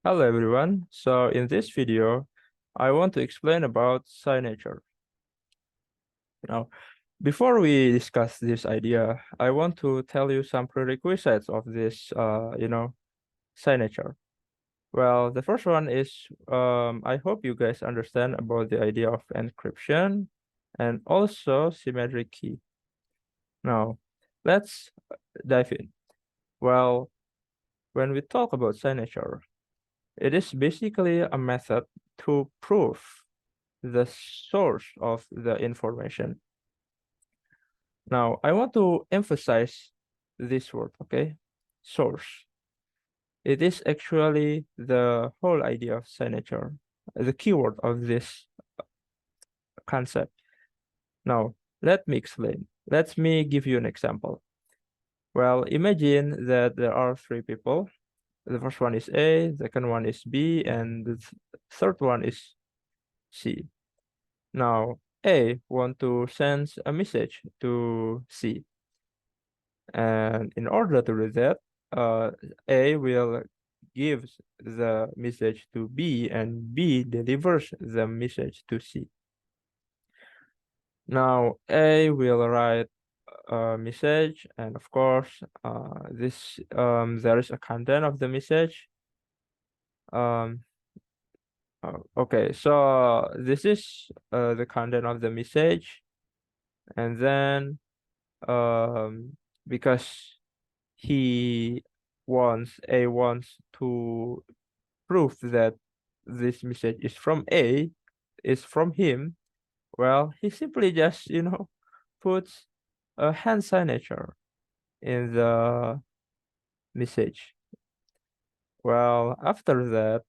Hello everyone. So in this video, I want to explain about signature. Now, before we discuss this idea, I want to tell you some prerequisites of this, signature. Well, the first one is, I hope you guys understand about the idea of encryption and also symmetric key. Now, let's dive in. Well, when we talk about signature, it is basically a method to prove the source of the information. Now, I want to emphasize this word, okay? Source. It is actually the whole idea of signature, the keyword of this concept. Now, let me explain. Let me give you an example. Well, imagine that there are three people. The first one is A, the second one is B, and the third one is C. Now, A want to send a message to C. And in order to do that, A will give the message to B and B delivers the message to C. Now, A will write a message, and of course, there is a content of the message. Okay, so this is the content of the message, and then because A wants to prove that this message is from A, is from him, well, he simply just, puts a hand signature in the message. Well, after that,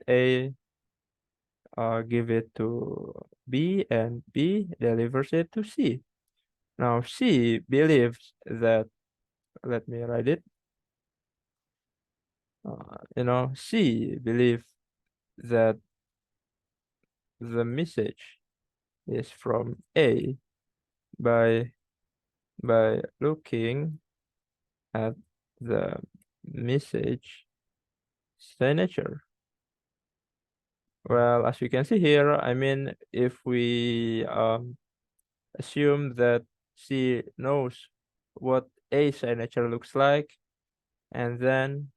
A give it to B and B delivers it to C. Now C believes that, let me write it, C believes that the message is from A by looking at the message signature. Well, as you can see here, I mean, if we assume that C knows what A signature looks like, and then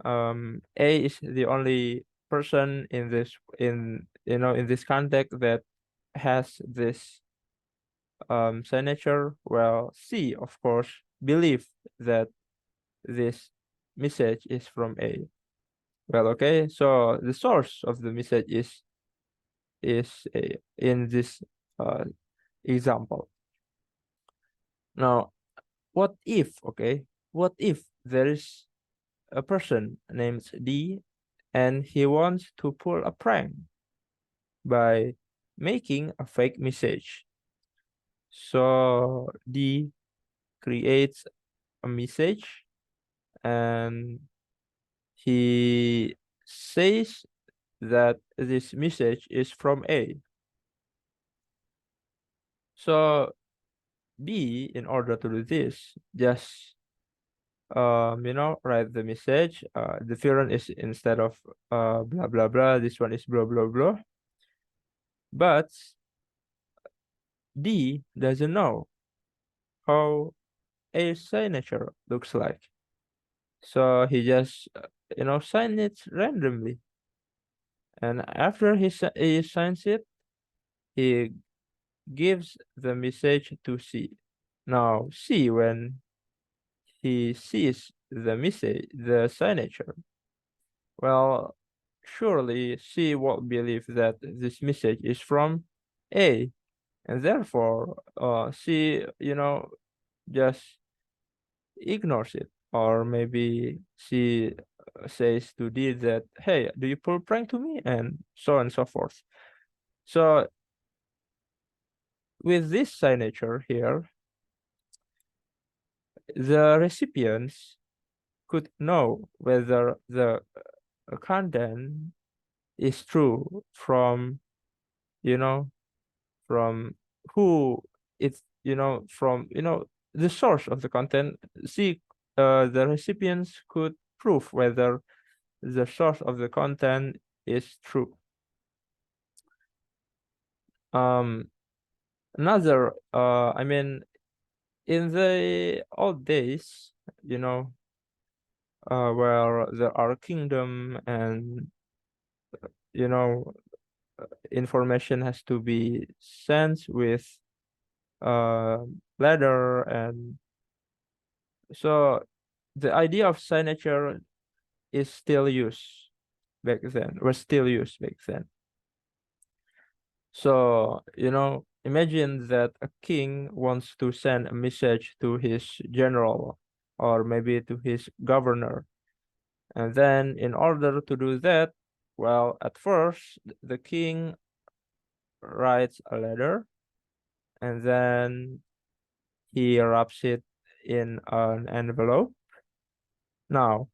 A is the only person in this context that has this signature, well, C, of course, believe that this message is from A. Well, okay, so the source of the message is A in this uh, example. Now, what if there is a person named D and he wants to pull a prank by making a fake message. So D creates a message and he says that this message is from A. So B, in order to do this, just write the message. The different is instead of blah blah blah, this one is blah blah blah. But D doesn't know how A signature looks like. So he just sign it randomly. And after he signs it, he gives the message to C. Now C, when he sees the message, the signature, well, surely C won't believe that this message is from A, and therefore C just ignores it, or maybe she says to D that, hey, do you pull prank to me, and so on and so forth. So with this signature here, the recipients could know whether the content is true from you know from who it's from the source of the content. See, the recipients could prove whether the source of the content is true. Um, I mean, in the old days, you know, where there are kingdom and you know information has to be sent with uh ladder, and so the idea of signature is still used back then, was still used back then. So, imagine that a king wants to send a message to his general or maybe to his governor. And then in order to do that, well, at first the king writes a letter and then he wraps it in an envelope. Now,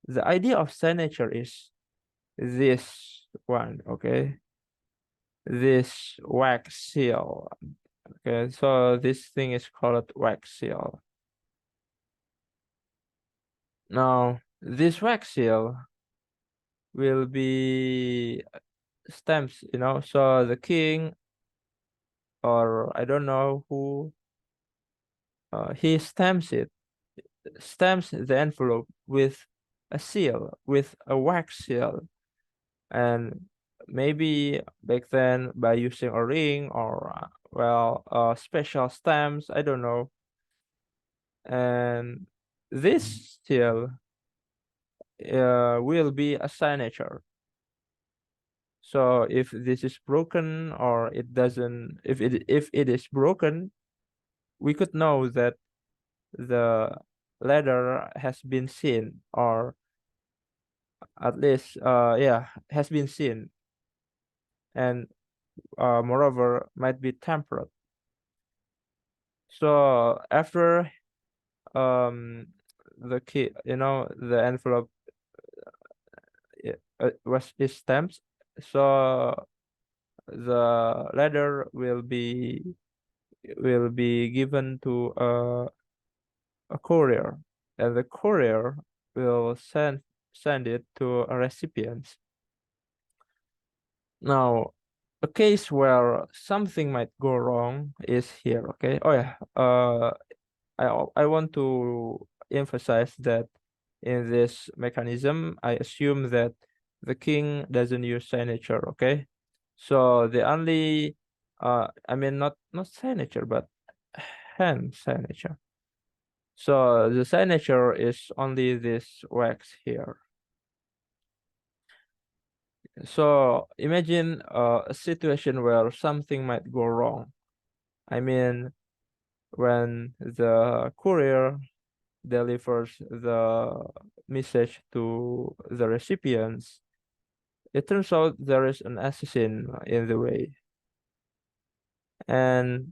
the idea of signature is this one, okay? This wax seal. Okay, so this thing is called wax seal. Now, this wax seal will be stamps, so the king or I don't know who, he stamps the envelope with a seal, with a wax seal. And maybe back then by using a ring or, special stamps, I don't know. And this seal will be a signature. So if this is broken or it doesn't, if it is broken, we could know that the letter has been seen, or at least has been seen, and moreover might be tampered. So after um the key, the envelope was is stamped, so the letter will be given to a courier, and the courier will send it to a recipient. Now, a case where something might go wrong is here, okay? Oh yeah, I want to emphasize that in this mechanism, I assume that the king doesn't use signature, okay? So the only, I mean, not signature, but hand signature. So the signature is only this wax here. So imagine a situation where something might go wrong. I mean, when the courier delivers the message to the recipients, it turns out there is an assassin in the way, and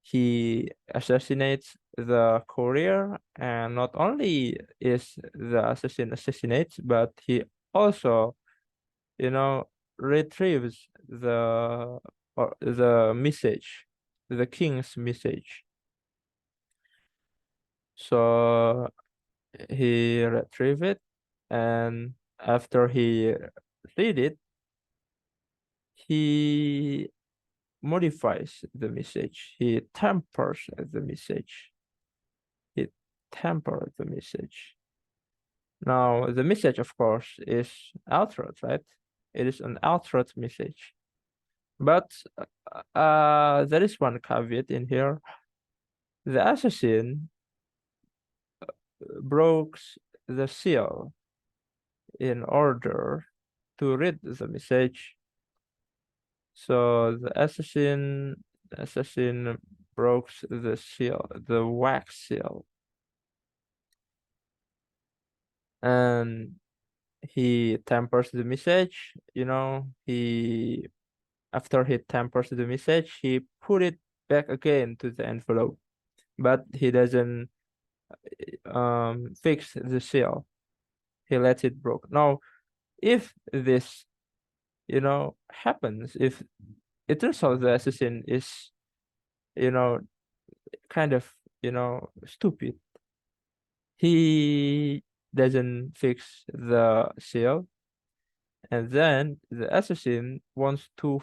he assassinates the courier. And not only is the assassin assassinates, but he also, you know, retrieves the message, the king's message. So he retrieve it, and after he read it, he modifies the message. He tampers the message. He tampered the message. Now the message, of course, is altered, right? It is an altered message. But there is one caveat in here. The assassin broke the seal in order to read the message. So the assassin broke the seal, the wax seal, and he tampers the message. He after he tampers the message, he put it back again to the envelope, but he doesn't fix the seal. He lets it broke. Now, if this happens, if it turns out the assassin is you know kind of stupid, he doesn't fix the seal, and then the assassin wants to,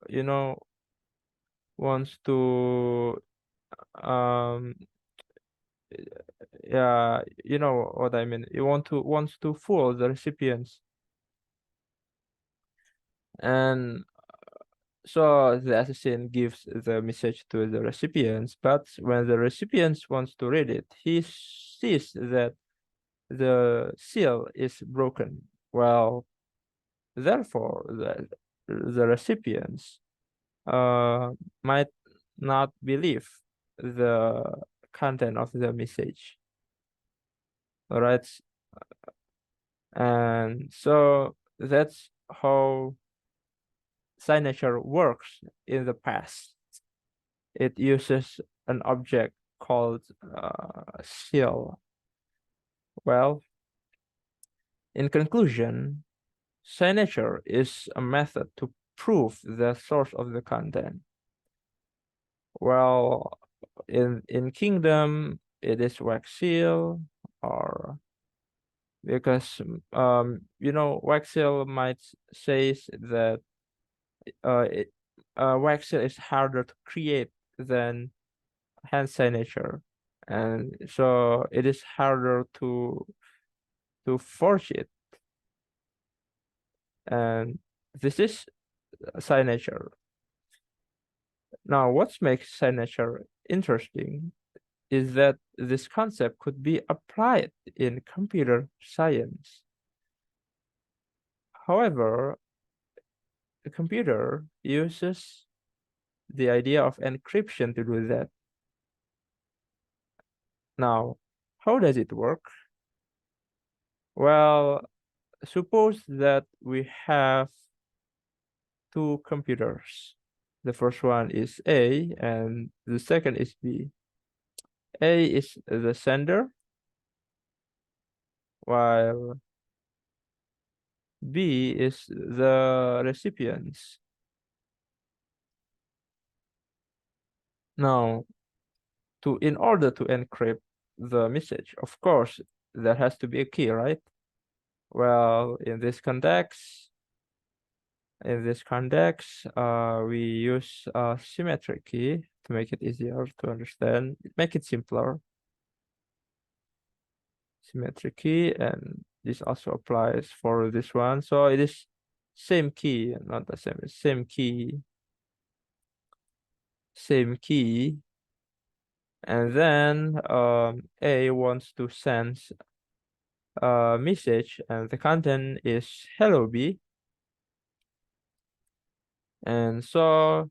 you know, wants to, um, yeah, you know what I mean. He wants to fool the recipients, and so the assassin gives the message to the recipients. But when the recipients wants to read it, he sees that the seal is broken. Well, therefore, the recipients might not believe the content of the message. All right. And so that's how signature works in the past. It uses an object called seal. Well, in conclusion, signature is a method to prove the source of the content. Well, in Kingdom, it is wax seal, or because wax seal might say that it, wax seal is harder to create than hand signature, and so it is harder to forge it, and this is signature. Now, what makes signature interesting is that this concept could be applied in computer science. However, the computer uses the idea of encryption to do that. Now, how does it work? Well, suppose that we have two computers. The first one is A and the second is B. A is the sender, while B is the recipients. Now, in order to encrypt the message, of course, there has to be a key, right? Well, in this context, we use a symmetric key to make it easier to understand, make it simpler. Symmetric key, and this also applies for this one. So it is same key, not the same, same key, same key. And then A wants to send a message, and the content is hello B. And so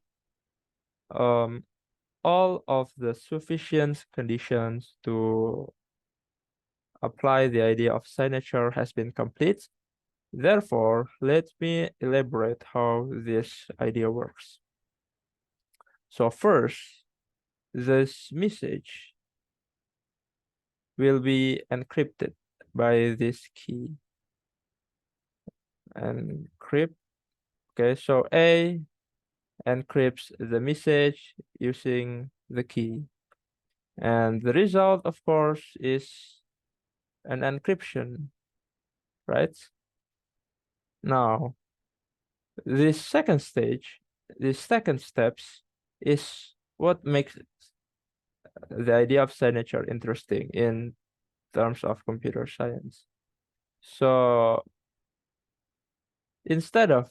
all of the sufficient conditions to apply the idea of signature has been complete. Therefore, let me elaborate how this idea works. So first, this message will be encrypted by this key. Encrypt. Okay, so A encrypts the message using the key. And the result, of course, is an encryption, right? Now, this second stage, this second steps is what makes the idea of signature interesting in terms of computer science. So instead of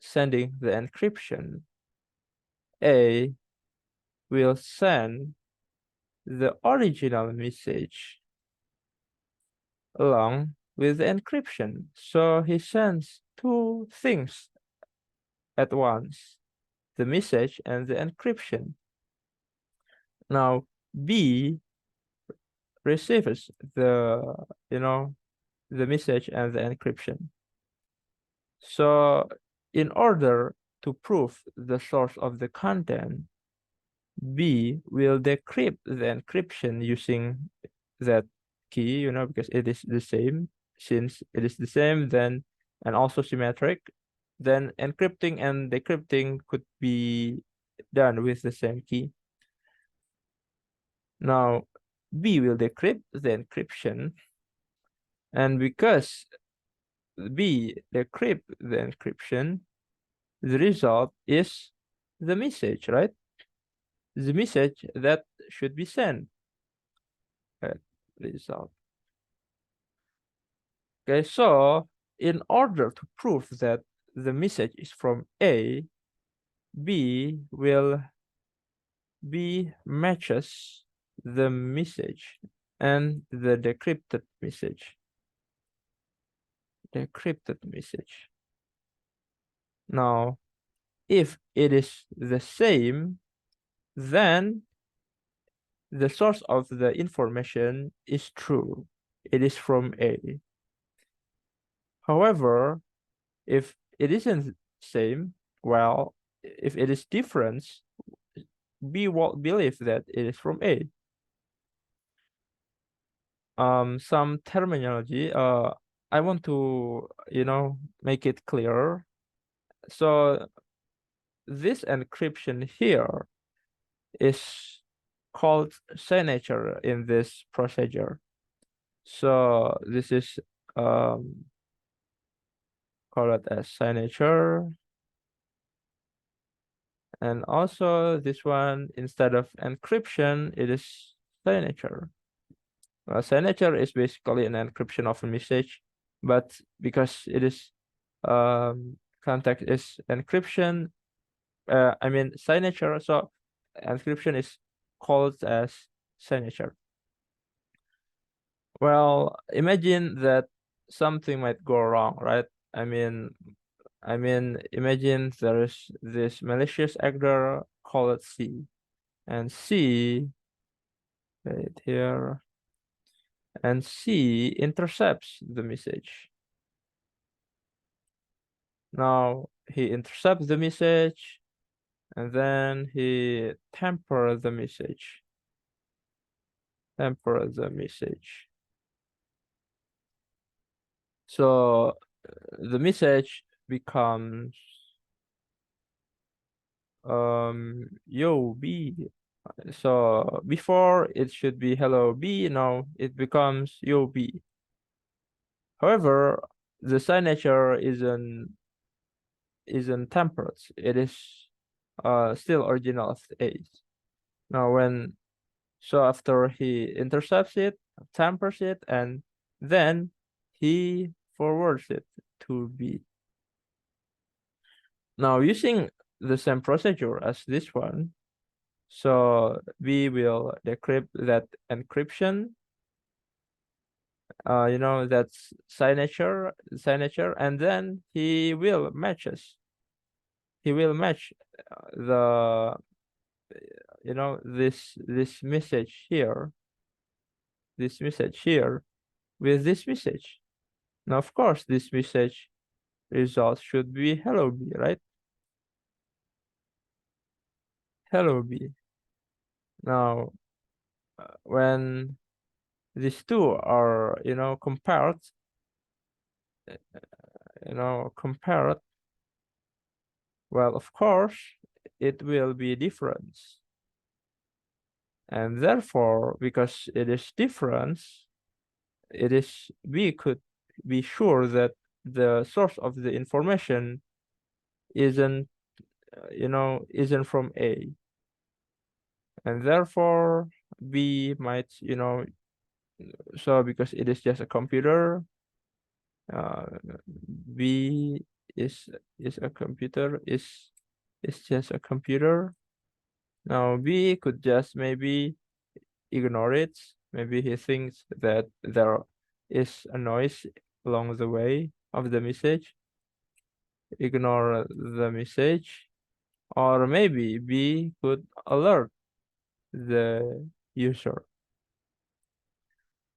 sending the encryption, A will send the original message along with the encryption. So he sends two things at once, the message and the encryption. Now B receives the message and the encryption. So in order to prove the source of the content, B will decrypt the encryption using that key, because it is the same. Since it is the same, then, and also symmetric, then encrypting and decrypting could be done with the same key. Now, B will decrypt the encryption, and because B decrypt the encryption, the result is the message, right? The message that should be sent. Right? Result. Okay, so in order to prove that the message is from A, B matches the message and the decrypted message. Decrypted message. Now, if it is the same, then the source of the information is true. It is from A. However, if it isn't same, well, if it is different, B won't believe that it is from A. Some terminology, I want to, make it clearer. So this encryption here is called signature in this procedure. So this is call it as signature. And also this one, instead of encryption, it is signature. Signature is basically an encryption of a message, but because it is context is encryption, I mean signature, so encryption is called as signature. Well, imagine that something might go wrong, right? I mean, imagine there is this malicious actor called C, and C, right here, and C intercepts the message. Now he intercepts the message, and then he tampers the message. Tamper the message. So the message becomes yo B. So before it should be hello B, now it becomes yo B. However, the signature isn't tempered. It is still original of A. Now so after he intercepts it, tampers it, and then he forwards it to B. Now using the same procedure as this one, so we will decrypt that encryption, that's signature, and then he will match the, this message here, with this message. Now, of course, this message result should be hello B, right? Hello B. Now, when these two are, compared, compared, well, of course, it will be different. And therefore, because it is different, we could be sure that the source of the information isn't, isn't from A. And therefore, B might, so because it is just a computer, uh, B is a computer, is just a computer. Now B could just maybe ignore it. Maybe he thinks that there is a noise along the way of the message. Ignore the message. Or maybe B could alert the user.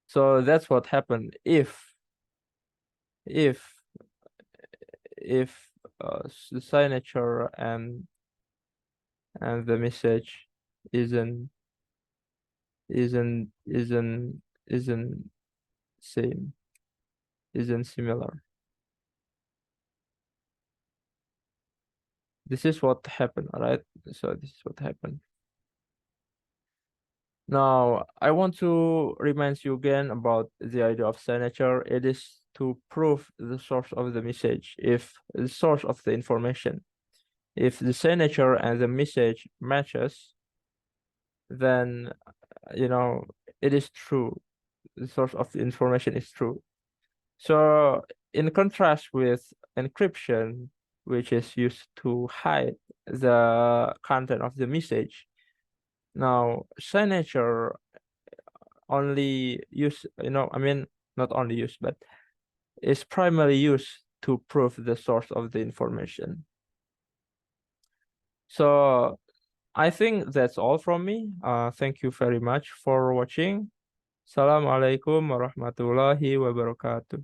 So that's what happened if if the signature and the message isn't isn't isn't isn't same, isn't similar. This is what happened, all right? So this is what happened. Now, I want to remind you again about the idea of signature. It is to prove the source of the message, if the source of the information. If the signature and the message matches, then it is true. The source of the information is true. So in contrast with encryption, which is used to hide the content of the message, now signature only use, I mean, not only use, but is primarily used to prove the source of the information. So I think that's all from me. Thank you very much for watching. Assalamualaikum warahmatullahi wabarakatuh.